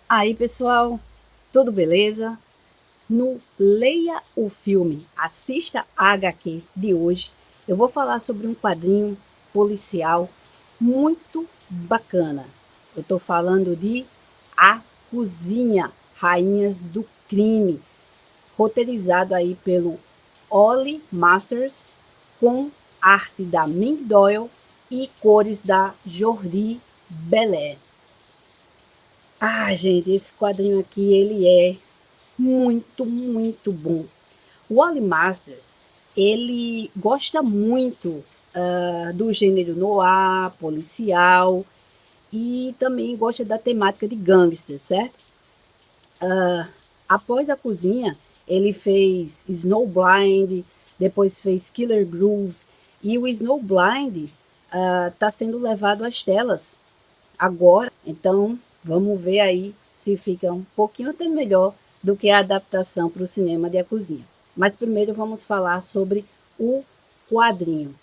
Aí, pessoal, tudo beleza? No Leia o Filme, assista a HQ de hoje, eu vou falar sobre um quadrinho policial muito bacana. Eu estou falando de A Cozinha, Rainhas do Crime, roteirizado aí pelo Ollie Masters, com arte da Ming Doyle e cores da Jordi Belair. Ah, gente, esse quadrinho aqui, ele é muito bom. O Wally Masters, ele gosta muito do gênero noir, policial, e também gosta da temática de gangster, certo? Após a cozinha, ele fez Snowblind, depois fez Killer Groove, e o Snowblind está sendo levado às telas agora. Então, vamos ver aí se fica um pouquinho até melhor do que a adaptação para o cinema de A Cozinha. Mas primeiro vamos falar sobre o quadrinho.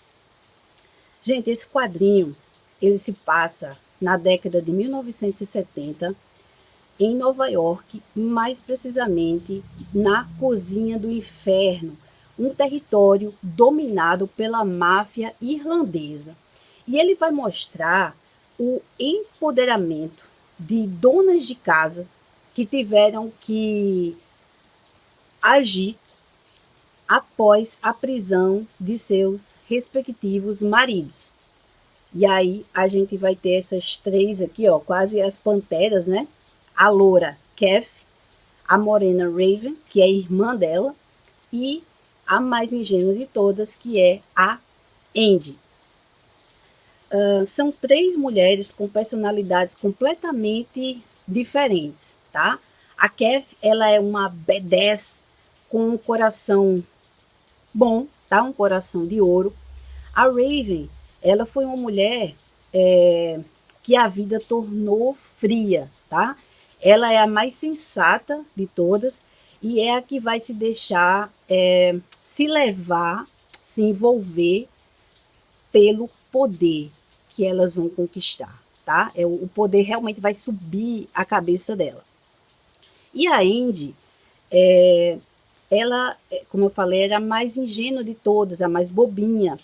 Gente, esse quadrinho, ele se passa na década de 1970, em Nova York, mais precisamente na Cozinha do Inferno, um território dominado pela máfia irlandesa. E ele vai mostrar o empoderamento de donas de casa que tiveram que agir após a prisão de seus respectivos maridos. E aí a gente vai ter essas três aqui, ó, quase as panteras, né? A loura Kath, a morena Raven, que é a irmã dela, e a mais ingênua de todas, que é a Andy. São três mulheres com personalidades completamente diferentes, tá? A Kath, ela é uma badass com um coração bom, tá? Um coração de ouro. A Raven, ela foi uma mulher que a vida tornou fria, tá? Ela é a mais sensata de todas e é a que vai se deixar se levar, se envolver pelo poder que elas vão conquistar, tá? O poder realmente vai subir a cabeça dela. E a Andy, ela, como eu falei, era a mais ingênua de todas, a mais bobinha.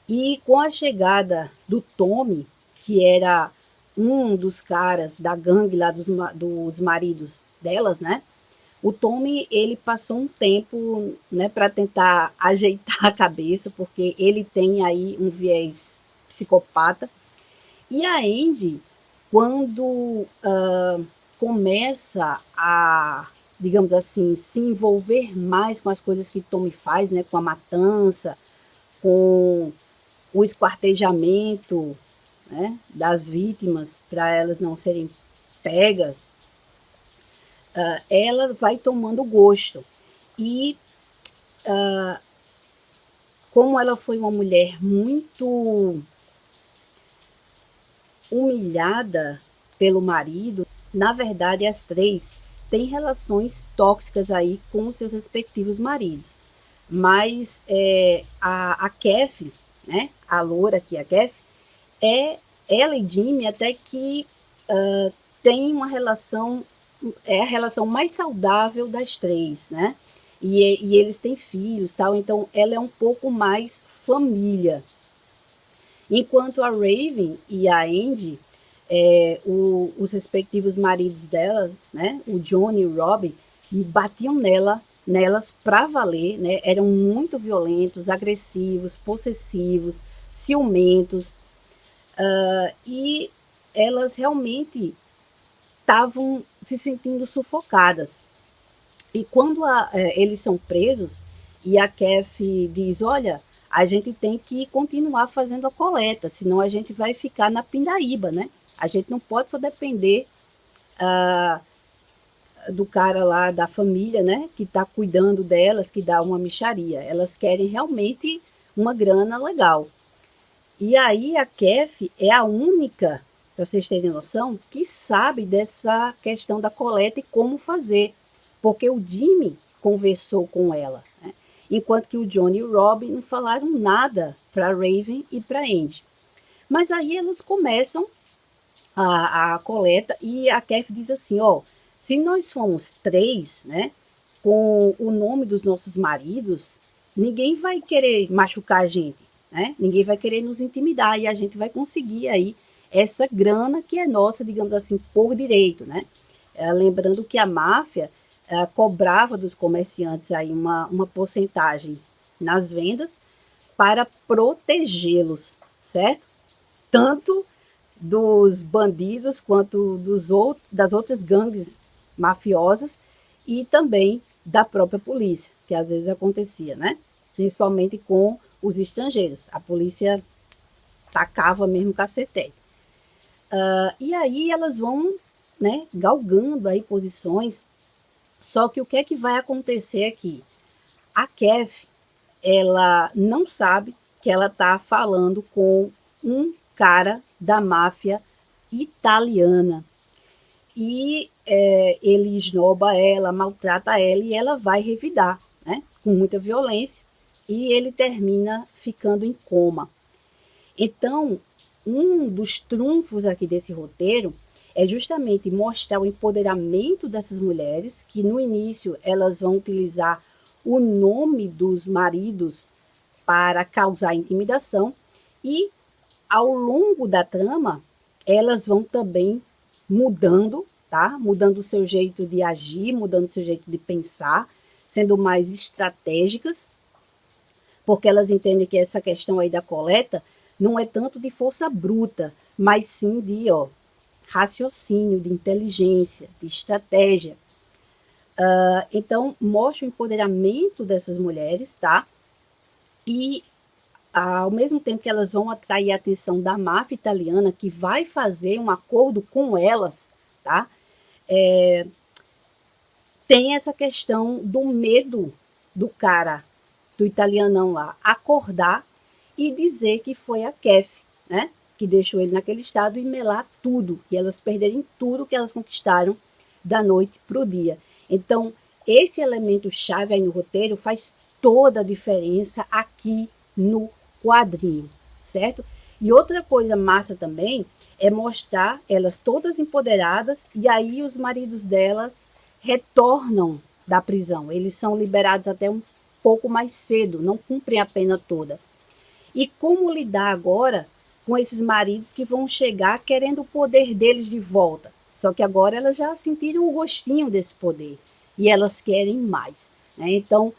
E com a chegada do Tommy, que era um dos caras da gangue lá dos maridos delas, né? O Tommy, ele passou um tempo, né, para tentar ajeitar a cabeça, porque ele tem aí um viés psicopata. E a Andy, quando começa a, digamos assim, se envolver mais com as coisas que Tommy faz, né, com a matança, com o esquartejamento, né, das vítimas para elas não serem pegas, ela vai tomando gosto. E como ela foi uma mulher muito humilhada pelo marido, na verdade as três têm relações tóxicas aí com os seus respectivos maridos. Mas a Kath, né, a loura aqui, a Kath, ela e Jimmy até que tem uma relação, é a relação mais saudável das três, né? E eles têm filhos, tal, então ela é um pouco mais família. Enquanto a Raven e a Andy, os respectivos maridos dela, né, o Johnny e o Robbie, batiam nelas para valer, né, eram muito violentos, agressivos, possessivos, ciumentos, e elas realmente estavam se sentindo sufocadas. E quando eles são presos e a Kath diz, olha, a gente tem que continuar fazendo a coleta, senão a gente vai ficar na pindaíba, né? A gente não pode só depender do cara lá da família, né? Que está cuidando delas, que dá uma mixaria. Elas querem realmente uma grana legal. E aí a Kath é a única, para vocês terem noção, que sabe dessa questão da coleta e como fazer. Porque o Jimmy conversou com ela, né? Enquanto que o Johnny e o Robbie não falaram nada para Raven e para Andy. Mas aí elas começam a coleta e a Kath diz assim, ó, Se nós somos 3, né, com o nome dos nossos maridos, ninguém vai querer machucar a gente, né? Ninguém vai querer nos intimidar e a gente vai conseguir aí essa grana que é nossa, digamos assim, por direito, né? Lembrando que a máfia cobrava dos comerciantes aí uma porcentagem nas vendas para protegê-los, certo? Tanto dos bandidos quanto das outras gangues mafiosas e também da própria polícia, que às vezes acontecia, né? Principalmente com os estrangeiros. A polícia tacava mesmo cacetete. E aí elas vão, né, galgando aí posições. Só que o que é que vai acontecer aqui? A Kev, ela não sabe que ela está falando com um cara da máfia italiana. E ele esnoba ela, maltrata ela e ela vai revidar, né, com muita violência, e ele termina ficando em coma. Então, um dos trunfos aqui desse roteiro é justamente mostrar o empoderamento dessas mulheres, que no início elas vão utilizar o nome dos maridos para causar intimidação, e ao longo da trama elas vão também mudando, tá? Mudando o seu jeito de agir, mudando o seu jeito de pensar, sendo mais estratégicas, porque elas entendem que essa questão aí da coleta não é tanto de força bruta, mas sim de raciocínio, de inteligência, de estratégia. Então, mostra o empoderamento dessas mulheres, tá? E, ao mesmo tempo que elas vão atrair a atenção da máfia italiana, que vai fazer um acordo com elas, tá? Tem essa questão do medo do cara, do italianão lá, acordar e dizer que foi a Kef, né, que deixou ele naquele estado e melar tudo, e elas perderem tudo que elas conquistaram da noite para o dia. Então, esse elemento chave aí no roteiro faz toda a diferença aqui no quadrinho, certo? E outra coisa massa também é mostrar elas todas empoderadas, e aí os maridos delas retornam da prisão. Eles são liberados até um pouco mais cedo, não cumprem a pena toda. E como lidar agora com esses maridos que vão chegar querendo o poder deles de volta? Só que agora elas já sentiram o gostinho desse poder e elas querem mais, né? Então,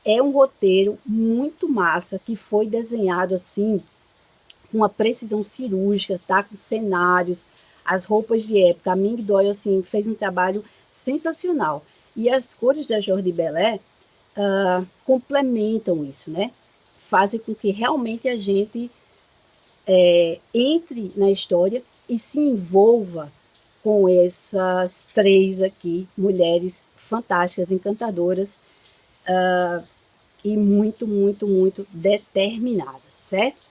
é um roteiro muito massa que foi desenhado assim com uma precisão cirúrgica, tá? Com cenários, as roupas de época. A Ming Doyle assim, fez um trabalho sensacional. E as cores da Jordi Belé complementam isso, né? Fazem com que realmente a gente entre na história e se envolva com essas 3 aqui, mulheres fantásticas, encantadoras e muito, muito, muito determinadas, certo?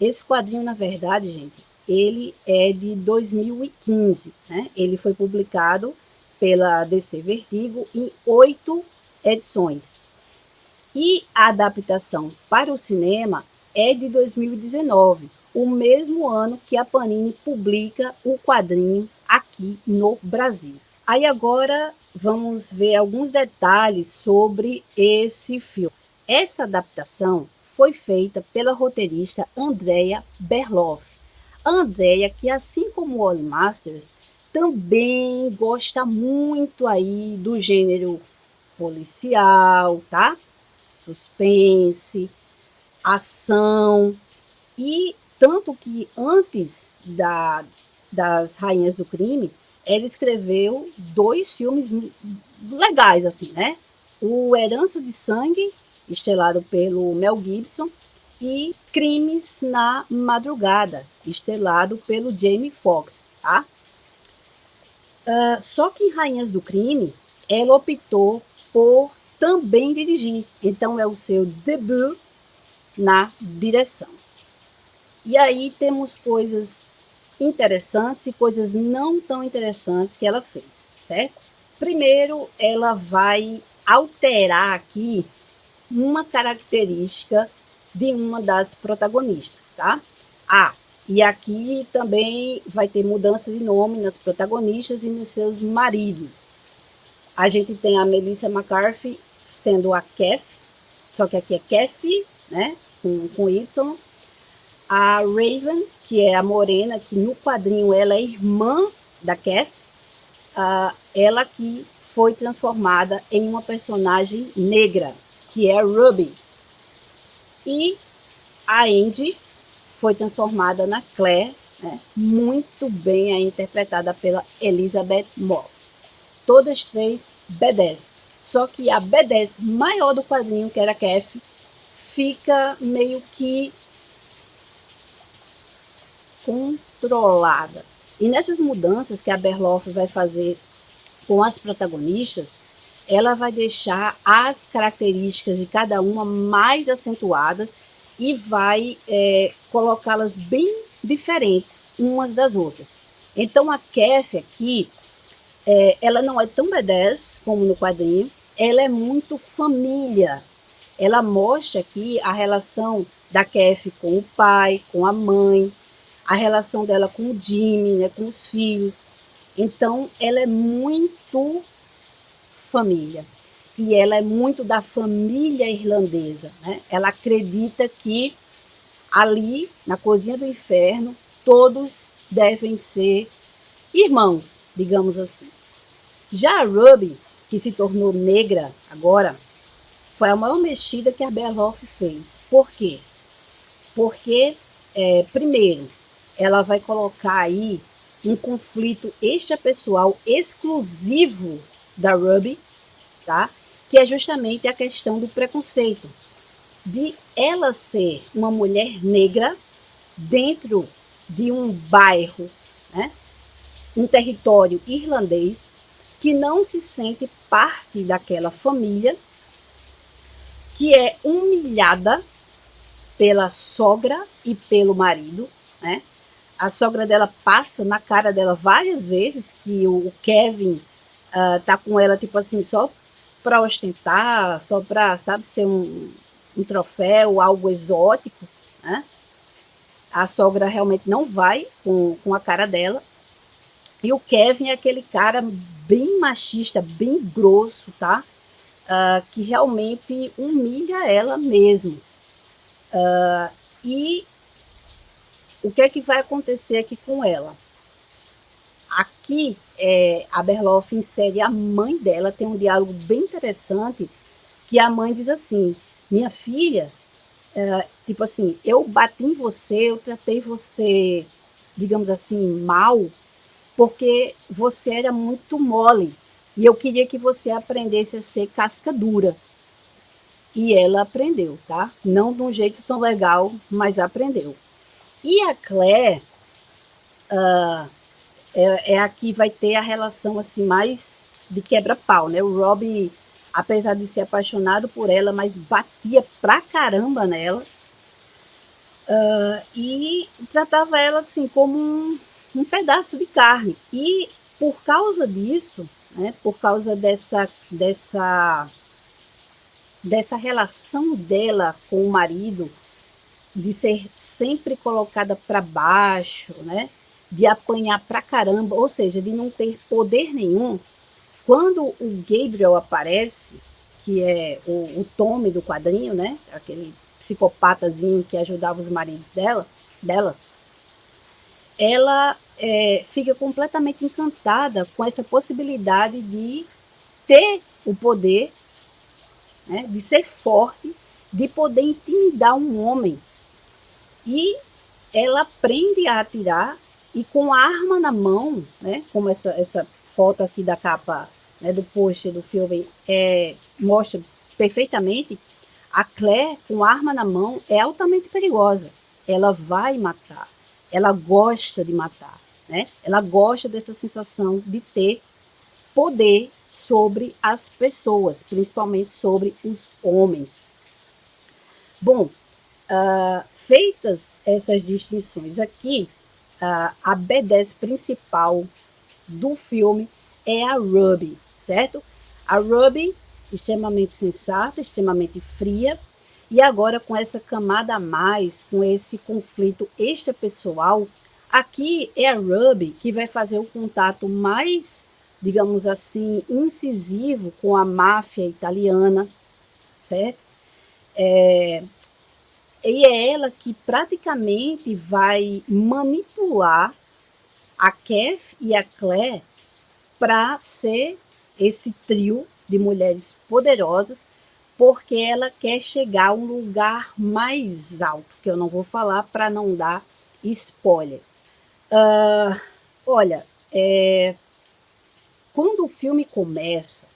Esse quadrinho, na verdade, gente, ele é de 2015, né? Ele foi publicado pela DC Vertigo em 8 edições. E a adaptação para o cinema é de 2019, o mesmo ano que a Panini publica o quadrinho aqui no Brasil. Aí agora vamos ver alguns detalhes sobre esse filme. Essa adaptação foi feita pela roteirista Andrea Berloff. A Andrea, que assim como o Wally Masters, também gosta muito aí do gênero policial, tá? Suspense, ação, e tanto que antes das Rainhas do Crime, ela escreveu 2 filmes legais, assim, né? O Herança de Sangue, estrelado pelo Mel Gibson, e Crimes na Madrugada, estrelado pelo Jamie Foxx, tá? Só que em Rainhas do Crime, ela optou por também dirigir. Então é o seu debut na direção. E aí temos coisas interessantes e coisas não tão interessantes que ela fez, certo? Primeiro, ela vai alterar aqui uma característica de uma das protagonistas, tá? E aqui também vai ter mudança de nome nas protagonistas e nos seus maridos. A gente tem a Melissa McCarthy sendo a Kath, só que aqui é Kathy, né, com Y. A Raven, que é a morena, que no quadrinho ela é irmã da Kath, ela que foi transformada em uma personagem negra, que é a Ruby. E a Andy foi transformada na Claire, né, muito bem interpretada pela Elizabeth Moss. Todas três B10. Só que a B10 maior do quadrinho, que era a Kath, fica meio que controlada. E nessas mudanças que a Berloff vai fazer com as protagonistas, ela vai deixar as características de cada uma mais acentuadas e vai colocá-las bem diferentes umas das outras. Então a Kath aqui, ela não é tão B10 como no quadrinho, ela é muito família. Ela mostra aqui a relação da Kath com o pai, com a mãe, a relação dela com o Jimmy, né, com os filhos. Então, ela é muito família. E ela é muito da família irlandesa, né? Ela acredita que ali, na cozinha do inferno, todos devem ser irmãos, digamos assim. Já a Ruby, que se tornou negra agora, foi a maior mexida que a Berloff fez. Por quê? Porque, primeiro, ela vai colocar aí um conflito extrapessoal exclusivo da Ruby, tá? Que é justamente a questão do preconceito, de ela ser uma mulher negra dentro de um bairro, né? Um território irlandês, que não se sente parte daquela família, que é humilhada pela sogra e pelo marido, né? A sogra dela passa na cara dela várias vezes que o Kevin tá com ela, tipo assim, só para ostentar, só para, sabe, ser um troféu, algo exótico, né? A sogra realmente não vai com a cara dela. E o Kevin é aquele cara bem machista, bem grosso, tá? Que realmente humilha ela mesmo. E o que é que vai acontecer aqui com ela? Aqui, a Berloff insere a mãe dela, tem um diálogo bem interessante, que a mãe diz assim: minha filha, tipo assim, eu bati em você, eu tratei você, digamos assim, mal, porque você era muito mole, e eu queria que você aprendesse a ser casca dura. E ela aprendeu, tá? Não de um jeito tão legal, mas aprendeu. E a Claire aqui vai ter a relação assim mais de quebra-pau, né? O Robbie, apesar de ser apaixonado por ela, mas batia pra caramba nela, e tratava ela assim como um pedaço de carne. E por causa disso, né? Por causa dessa relação dela com o marido, de ser sempre colocada para baixo, né? De apanhar pra caramba, ou seja, de não ter poder nenhum. Quando o Gabriel aparece, que é o Tommy do quadrinho, né? Aquele psicopatazinho que ajudava os maridos delas, ela fica completamente encantada com essa possibilidade de ter o poder, né? De ser forte, de poder intimidar um homem. E ela aprende a atirar, e com a arma na mão, né, como essa foto aqui da capa, né, do pôster do filme mostra perfeitamente, a Claire com a arma na mão é altamente perigosa. Ela vai matar, ela gosta de matar, né? Ela gosta dessa sensação de ter poder sobre as pessoas, principalmente sobre os homens. Bom, feitas essas distinções aqui, a B10 principal do filme é a Ruby, certo? A Ruby, extremamente sensata, extremamente fria, e agora com essa camada a mais, com esse conflito extrapessoal, aqui é a Ruby que vai fazer o contato mais digamos assim, incisivo com a máfia italiana, certo? E é ela que praticamente vai manipular a Kath e a Claire para ser esse trio de mulheres poderosas, porque ela quer chegar a um lugar mais alto, que eu não vou falar para não dar spoiler. Olha, quando o filme começa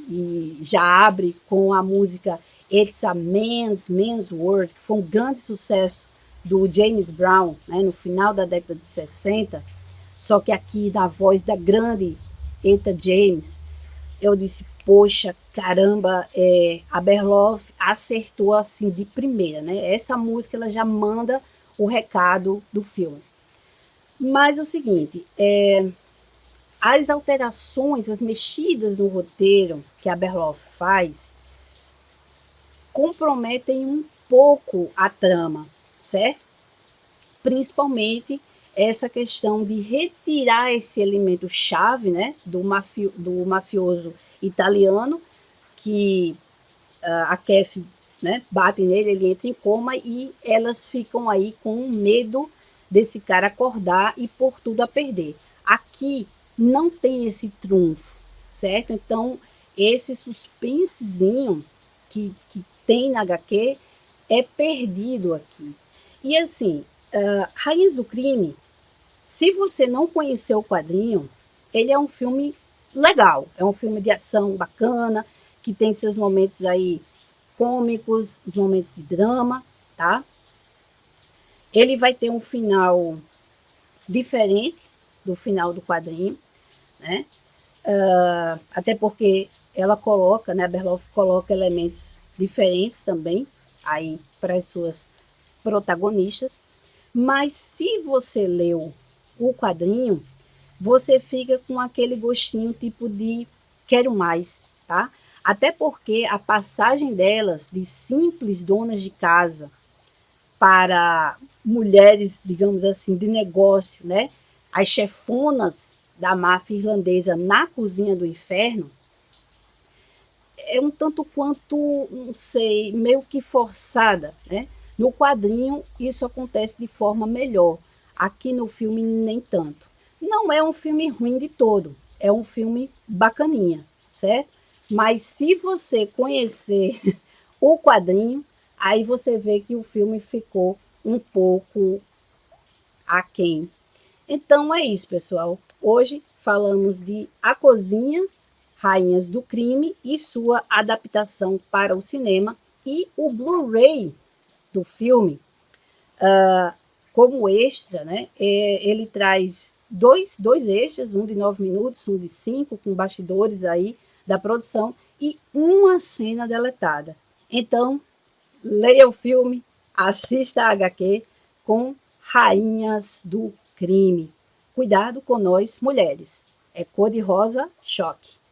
e já abre com a música It's a Man's World, que foi um grande sucesso do James Brown, né, no final da década de 60, só que aqui na voz da grande Etta James, eu disse, poxa, caramba, a Berloff acertou assim de primeira, né? Essa música ela já manda o recado do filme. Mas o seguinte, as alterações, as mexidas no roteiro que a Berloff faz comprometem um pouco a trama, certo? Principalmente essa questão de retirar esse elemento chave, né, do mafioso italiano, que a Kath, né, bate nele, ele entra em coma e elas ficam aí com medo desse cara acordar e pôr tudo a perder. Aqui não tem esse trunfo, certo? Então, esse suspensezinho que tem na HQ é perdido aqui. E assim, Rainhas do Crime, se você não conheceu o quadrinho, ele é um filme legal, é um filme de ação bacana, que tem seus momentos aí cômicos, os momentos de drama, tá? Ele vai ter um final diferente do final do quadrinho, né? Até porque ela coloca, né, a Berloff coloca elementos diferentes também aí para as suas protagonistas, mas se você leu o quadrinho, você fica com aquele gostinho tipo de quero mais, tá? Até porque a passagem delas de simples donas de casa para mulheres, digamos assim, de negócio, né? As chefonas da máfia irlandesa na cozinha do inferno, é um tanto quanto, não sei, meio que forçada, né? No quadrinho isso acontece de forma melhor. Aqui no filme nem tanto. Não é um filme ruim de todo, é um filme bacaninha, certo? Mas se você conhecer o quadrinho, aí você vê que o filme ficou um pouco aquém. Então é isso, pessoal. Hoje falamos de A Cozinha, Rainhas do Crime e sua adaptação para o cinema e o Blu-ray do filme, como extra, né? Ele traz dois extras, um de 9 minutos, um de 5, com bastidores aí da produção e uma cena deletada. Então, leia o filme, assista a HQ com Rainhas do Crime. Cuidado com nós, mulheres. É cor-de-rosa choque.